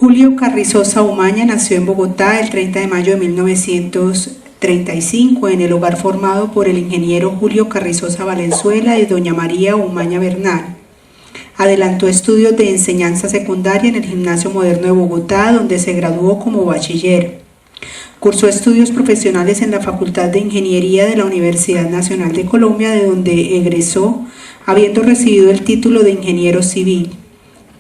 Julio Carrizosa Umaña nació en Bogotá el 30 de mayo de 1935 en el hogar formado por el ingeniero Julio Carrizosa Valenzuela y doña María Umaña Bernal. Adelantó estudios de enseñanza secundaria en el Gimnasio Moderno de Bogotá, donde se graduó como bachiller. Cursó estudios profesionales en la Facultad de Ingeniería de la Universidad Nacional de Colombia, de donde egresó habiendo recibido el título de ingeniero civil.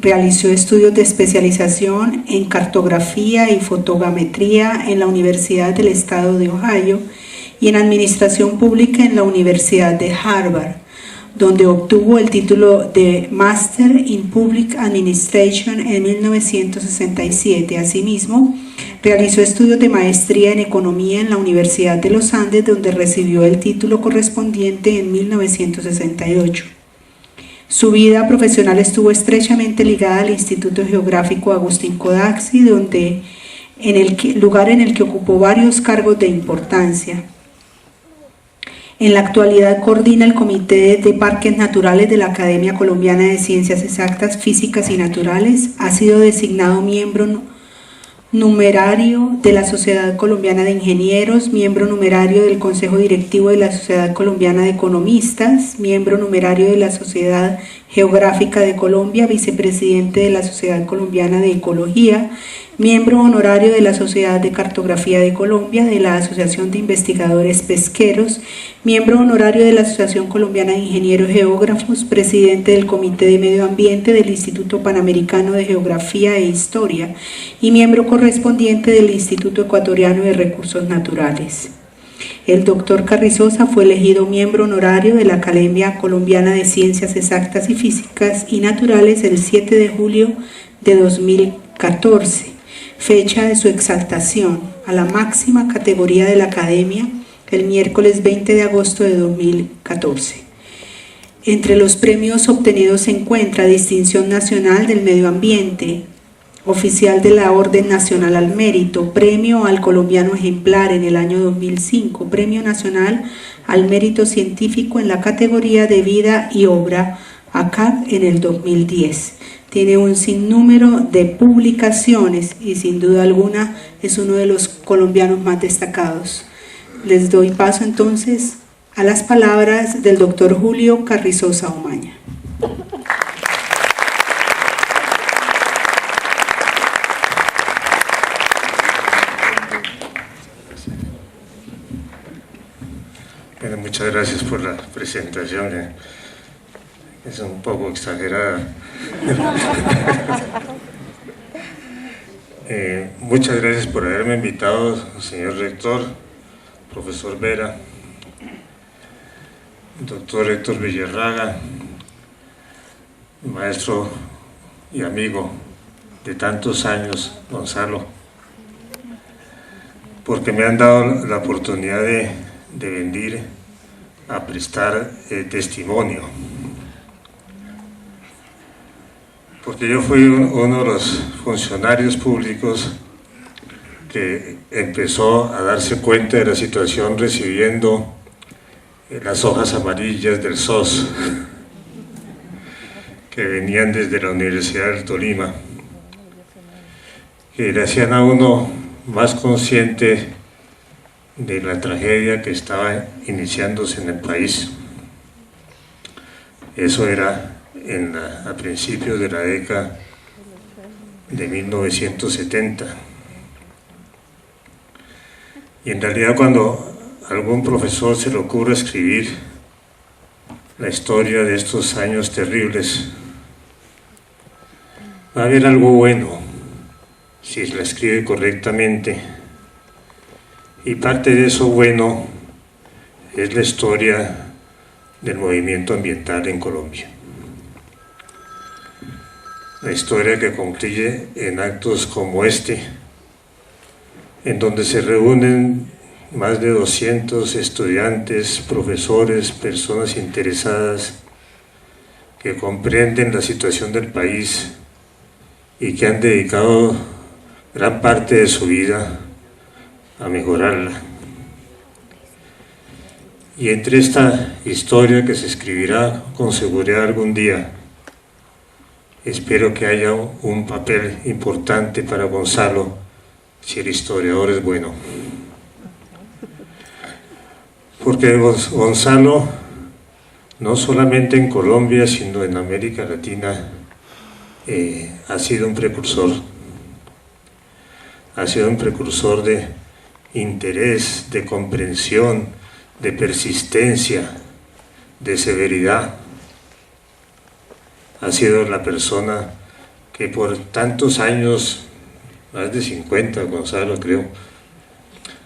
Realizó estudios de especialización en cartografía y fotogrametría en la Universidad del Estado de Ohio y en administración pública en la Universidad de Harvard, donde obtuvo el título de Master in Public Administration en 1967. Asimismo, realizó estudios de maestría en economía en la Universidad de los Andes, donde recibió el título correspondiente en 1968. Su vida profesional estuvo estrechamente ligada al Instituto Geográfico Agustín Codazzi, lugar en el que ocupó varios cargos de importancia. En la actualidad coordina el Comité de Parques Naturales de la Academia Colombiana de Ciencias Exactas, Físicas y Naturales. Ha sido designado miembro numerario de la Sociedad Colombiana de Ingenieros, miembro numerario del Consejo Directivo de la Sociedad Colombiana de Economistas, miembro numerario de la Sociedad Geográfica de Colombia, vicepresidente de la Sociedad Colombiana de Ecología, miembro honorario de la Sociedad de Cartografía de Colombia, de la Asociación de Investigadores Pesqueros, miembro honorario de la Asociación Colombiana de Ingenieros Geógrafos, presidente del Comité de Medio Ambiente del Instituto Panamericano de Geografía e Historia y miembro correspondiente del Instituto Ecuatoriano de Recursos Naturales. El doctor Carrizosa fue elegido miembro honorario de la Academia Colombiana de Ciencias Exactas y Físicas y Naturales el 7 de julio de 2014. Fecha de su exaltación a la máxima categoría de la Academia, el miércoles 20 de agosto de 2014. Entre los premios obtenidos se encuentra Distinción Nacional del Medio Ambiente, Oficial de la Orden Nacional al Mérito, Premio al Colombiano Ejemplar en el año 2005, Premio Nacional al Mérito Científico en la categoría de Vida y Obra, ACAP, en el 2010. Tiene un sinnúmero de publicaciones y sin duda alguna es uno de los colombianos más destacados. Les doy paso entonces a las palabras del doctor Julio Carrizosa Umaña. Bueno, muchas gracias por la presentación. Es un poco exagerada. Muchas gracias por haberme invitado, señor rector, profesor Vera, doctor Héctor Villarraga, maestro y amigo de tantos años, Gonzalo, porque me han dado la oportunidad de venir a prestar testimonio. Porque yo fui uno de los funcionarios públicos que empezó a darse cuenta de la situación recibiendo las hojas amarillas del SOS que venían desde la Universidad del Tolima, que le hacían a uno más consciente de la tragedia que estaba iniciándose en el país. Eso era a principios de la década de 1970. Y en realidad cuando a algún profesor se le ocurre escribir la historia de estos años terribles, va a haber algo bueno si la escribe correctamente. Y parte de eso bueno es la historia del movimiento ambiental en Colombia. La historia que concluye en actos como este, en donde se reúnen más de 200 estudiantes, profesores, personas interesadas que comprenden la situación del país y que han dedicado gran parte de su vida a mejorarla. Y entre esta historia que se escribirá con seguridad algún día, espero que haya un papel importante para Gonzalo si el historiador es bueno. Porque Gonzalo, no solamente en Colombia, sino en América Latina, ha sido un precursor. Ha sido un precursor de interés, de comprensión, de persistencia, de severidad. Ha sido la persona que por tantos años, más de 50, Gonzalo creo,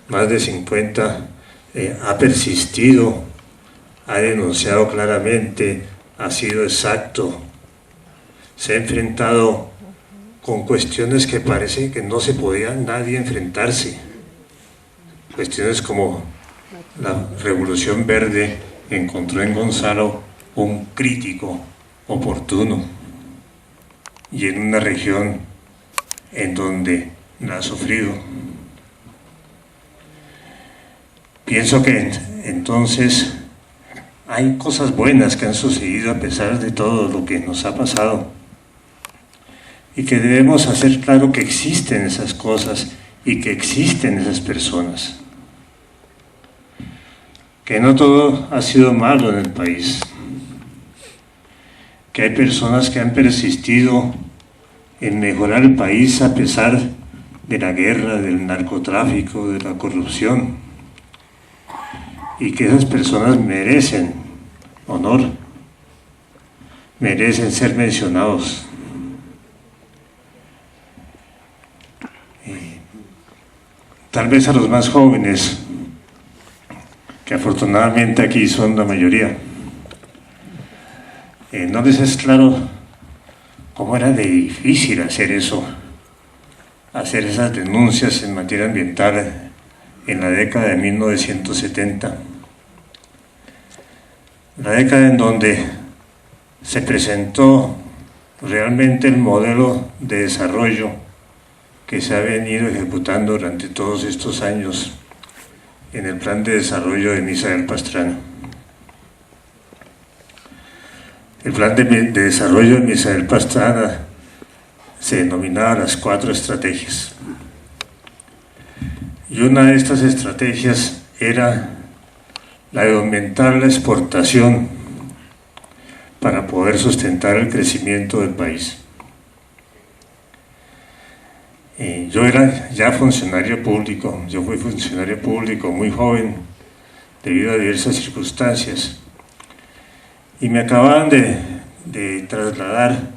más de 50, ha persistido, ha denunciado claramente, ha sido exacto, se ha enfrentado con cuestiones que parece que no se podía nadie enfrentarse. Cuestiones como la Revolución Verde encontró en Gonzalo un crítico oportuno, y en una región en donde la ha sufrido. Pienso que entonces hay cosas buenas que han sucedido a pesar de todo lo que nos ha pasado, y que debemos hacer claro que existen esas cosas y que existen esas personas, que no todo ha sido malo en el país, que hay personas que han persistido en mejorar el país a pesar de la guerra, del narcotráfico, de la corrupción, y que esas personas merecen honor, merecen ser mencionados. Tal vez a los más jóvenes, que afortunadamente aquí son la mayoría, no les es claro cómo era de difícil hacer eso, hacer esas denuncias en materia ambiental en la década de 1970, la década en donde se presentó realmente el modelo de desarrollo que se ha venido ejecutando durante todos estos años en el plan de desarrollo de Misael Pastrana. El plan de desarrollo de Misael Pastrana se denominaba las 4 estrategias. Y una de estas estrategias era la de aumentar la exportación para poder sustentar el crecimiento del país. Yo era ya funcionario público, yo fui funcionario público muy joven debido a diversas circunstancias, y me acababan de trasladar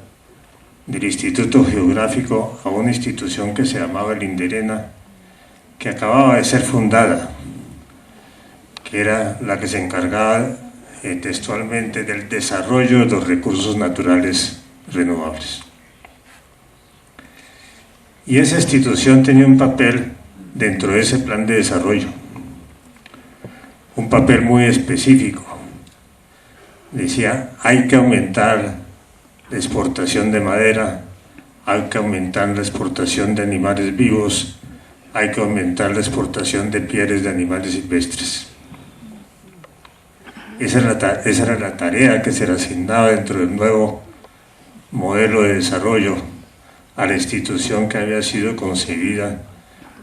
del Instituto Geográfico a una institución que se llamaba el Inderena, que acababa de ser fundada, que era la que se encargaba textualmente del desarrollo de los recursos naturales renovables. Y esa institución tenía un papel dentro de ese plan de desarrollo, un papel muy específico. Decía, hay que aumentar la exportación de madera, hay que aumentar la exportación de animales vivos, hay que aumentar la exportación de pieles de animales silvestres. Esa era la tarea que se le asignaba dentro del nuevo modelo de desarrollo a la institución que había sido concebida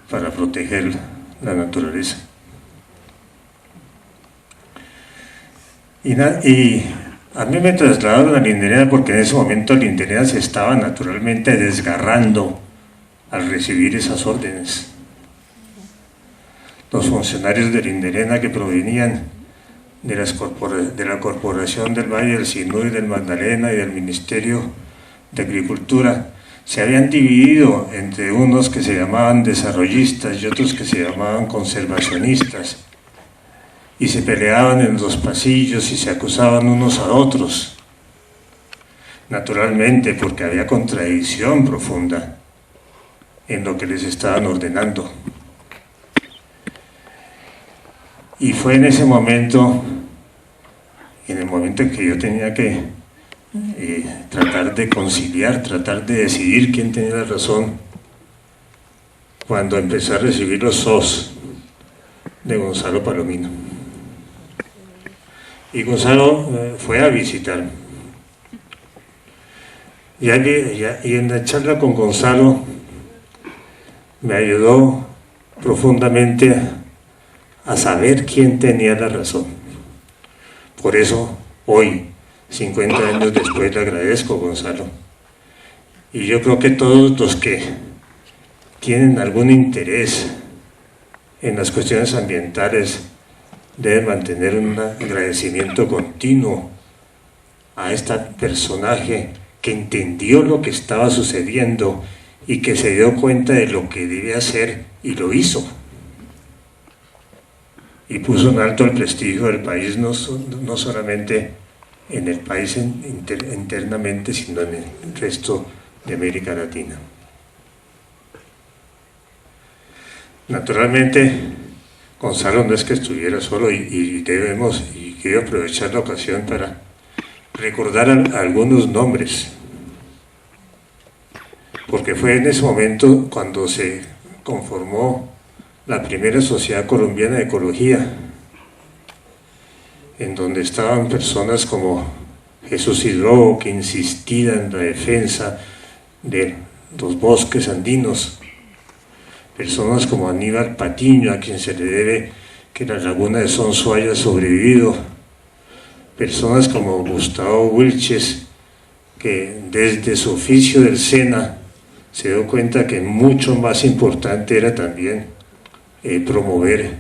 para proteger la naturaleza. Y a mí me trasladaron a Linderena porque en ese momento Linderena se estaba naturalmente desgarrando al recibir esas órdenes. Los funcionarios de Linderena que provenían de la Corporación del Valle del Sinú y del Magdalena y del Ministerio de Agricultura se habían dividido entre unos que se llamaban desarrollistas y otros que se llamaban conservacionistas, y se peleaban en los pasillos y se acusaban unos a otros, naturalmente porque había contradicción profunda en lo que les estaban ordenando. Y fue en ese momento, en el momento en que yo tenía que tratar de conciliar, tratar de decidir quién tenía la razón, cuando empecé a recibir los SOS de Gonzalo Palomino. Y Gonzalo fue a visitarme. Y en la charla con Gonzalo me ayudó profundamente a saber quién tenía la razón. Por eso hoy, 50 años después, le agradezco, Gonzalo. Y yo creo que todos los que tienen algún interés en las cuestiones ambientales deben mantener un agradecimiento continuo a este personaje que entendió lo que estaba sucediendo y que se dio cuenta de lo que debía hacer y lo hizo. Y puso en alto el prestigio del país, no solamente en el país internamente, sino en el resto de América Latina. Naturalmente, Gonzalo no es que estuviera solo y quiero aprovechar la ocasión para recordar algunos nombres, porque fue en ese momento cuando se conformó la primera Sociedad Colombiana de Ecología, en donde estaban personas como Jesús Hidrobo, que insistía en la defensa de los bosques andinos, personas como Aníbal Patiño, a quien se le debe que la laguna de Sonso haya sobrevivido, personas como Gustavo Wilches, que desde su oficio del SENA se dio cuenta que mucho más importante era también promover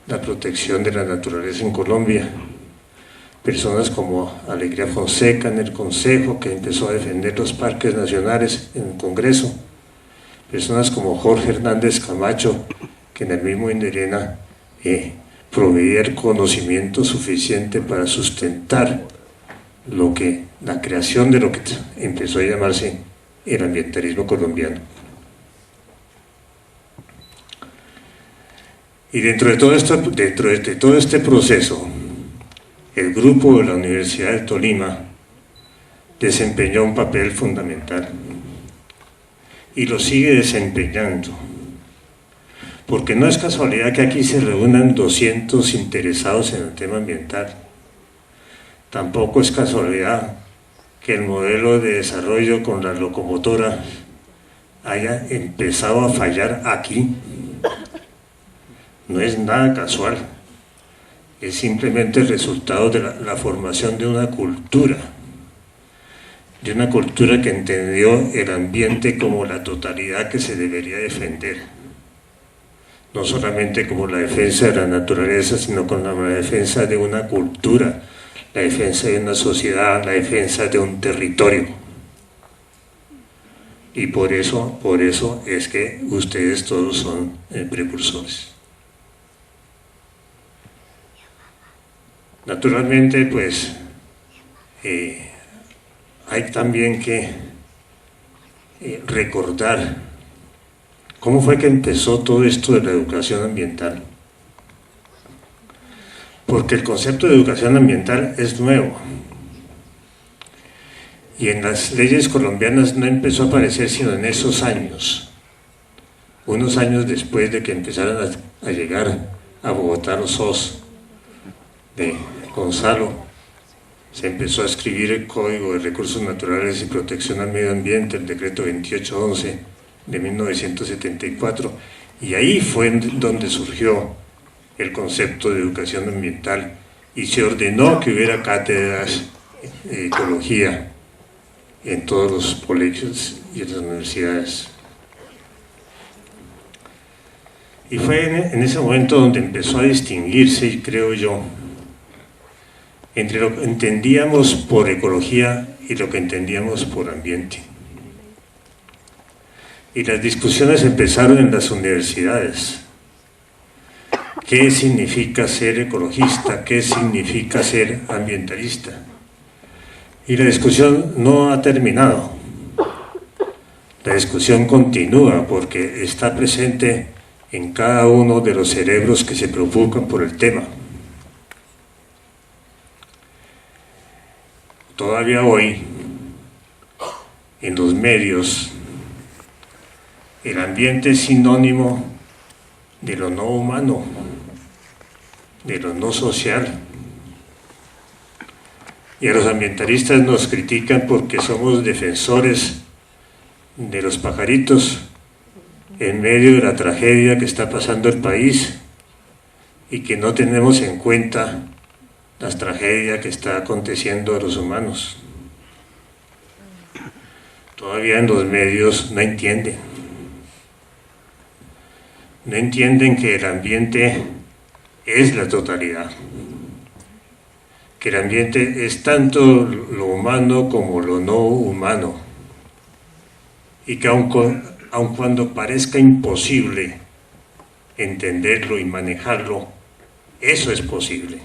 la protección de la naturaleza en Colombia. Personas como Alegría Fonseca en el Consejo, que empezó a defender los parques nacionales en el Congreso. Personas como Jorge Hernández Camacho, que en el mismo INDERENA proveía el conocimiento suficiente para sustentar la creación de lo que empezó a llamarse el ambientalismo colombiano. Y dentro de todo este proceso, el grupo de la Universidad de Tolima desempeñó un papel fundamental y lo sigue desempeñando, porque no es casualidad que aquí se reúnan 200 interesados en el tema ambiental. Tampoco es casualidad que el modelo de desarrollo con la locomotora haya empezado a fallar aquí. No es nada casual, es simplemente el resultado de la formación de una cultura que entendió el ambiente como la totalidad que se debería defender, no solamente como la defensa de la naturaleza, sino como la defensa de una cultura, la defensa de una sociedad, la defensa de un territorio. Y por eso es que ustedes todos son precursores. Naturalmente, pues, hay también que recordar cómo fue que empezó todo esto de la educación ambiental. Porque el concepto de educación ambiental es nuevo. Y en las leyes colombianas no empezó a aparecer sino en esos años. Unos años después de que empezaran a llegar a Bogotá los SOS de Gonzalo, se empezó a escribir el Código de Recursos Naturales y Protección al Medio Ambiente, el decreto 2811 de 1974, y ahí fue donde surgió el concepto de educación ambiental y se ordenó que hubiera cátedras de ecología en todos los colegios y en las universidades. Y fue en ese momento donde empezó a distinguirse, creo yo, entre lo que entendíamos por ecología y lo que entendíamos por ambiente. Y las discusiones empezaron en las universidades. ¿Qué significa ser ecologista? ¿Qué significa ser ambientalista? Y la discusión no ha terminado. La discusión continúa porque está presente en cada uno de los cerebros que se preocupan por el tema. Todavía hoy, en los medios, el ambiente es sinónimo de lo no humano, de lo no social. Y a los ambientalistas nos critican porque somos defensores de los pajaritos en medio de la tragedia que está pasando el país y que no tenemos en cuenta las tragedias que está aconteciendo a los humanos. Todavía en los medios no entienden que el ambiente es la totalidad, que el ambiente es tanto lo humano como lo no humano, y que aun cuando parezca imposible entenderlo y manejarlo, eso es posible.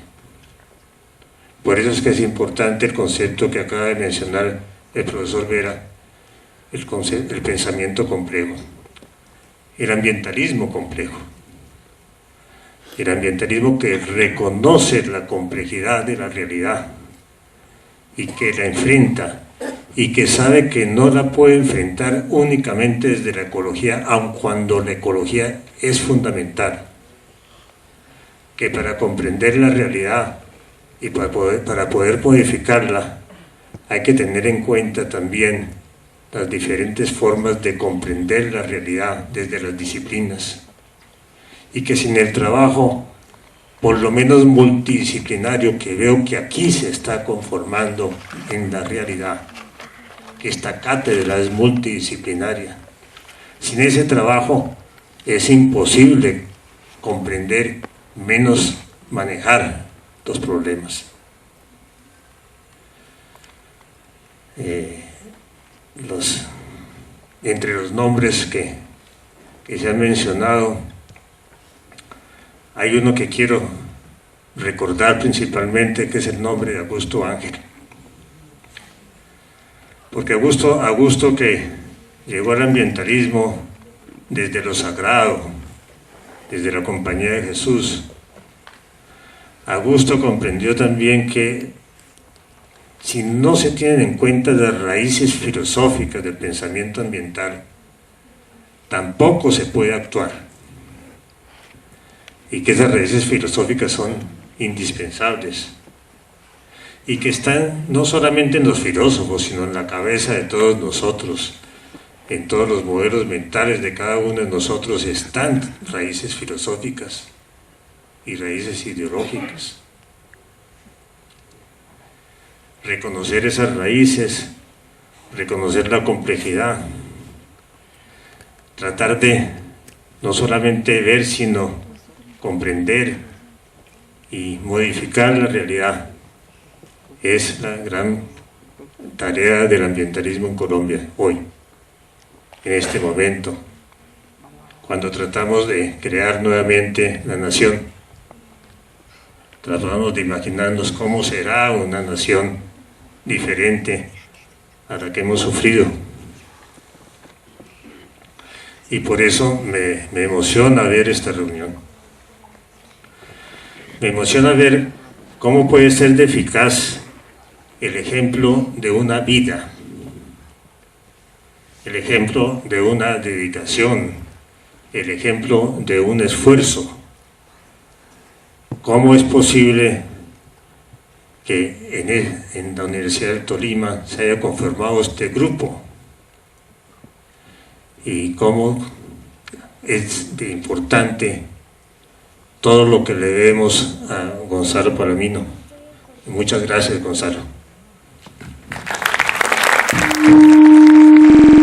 Por eso es que es importante el concepto que acaba de mencionar el profesor Vera, el pensamiento complejo, el ambientalismo complejo, el ambientalismo que reconoce la complejidad de la realidad y que la enfrenta y que sabe que no la puede enfrentar únicamente desde la ecología, aun cuando la ecología es fundamental, que para comprender la realidad y para poder modificarla hay que tener en cuenta también las diferentes formas de comprender la realidad desde las disciplinas, y que sin el trabajo, por lo menos multidisciplinario, que veo que aquí se está conformando en la realidad, que esta cátedra es multidisciplinaria, sin ese trabajo es imposible comprender, menos manejar los problemas. Entre los nombres que se han mencionado, hay uno que quiero recordar principalmente, que es el nombre de Augusto Ángel. Porque Augusto que llegó al ambientalismo desde lo sagrado, desde la compañía de Jesús, Augusto comprendió también que si no se tienen en cuenta las raíces filosóficas del pensamiento ambiental, tampoco se puede actuar. Y que esas raíces filosóficas son indispensables. Y que están no solamente en los filósofos, sino en la cabeza de todos nosotros, en todos los modelos mentales de cada uno de nosotros están raíces filosóficas y raíces ideológicas. Reconocer esas raíces, reconocer la complejidad, tratar de no solamente ver, sino comprender y modificar la realidad, es la gran tarea del ambientalismo en Colombia hoy, en este momento, cuando tratamos de crear nuevamente la nación. Tratamos de imaginarnos cómo será una nación diferente a la que hemos sufrido. Y por eso me emociona ver esta reunión. Me emociona ver cómo puede ser de eficaz el ejemplo de una vida, el ejemplo de una dedicación, el ejemplo de un esfuerzo. ¿Cómo es posible que en la Universidad del Tolima se haya conformado este grupo? Y cómo es de importante todo lo que le debemos a Gonzalo Palomino. Muchas gracias, Gonzalo.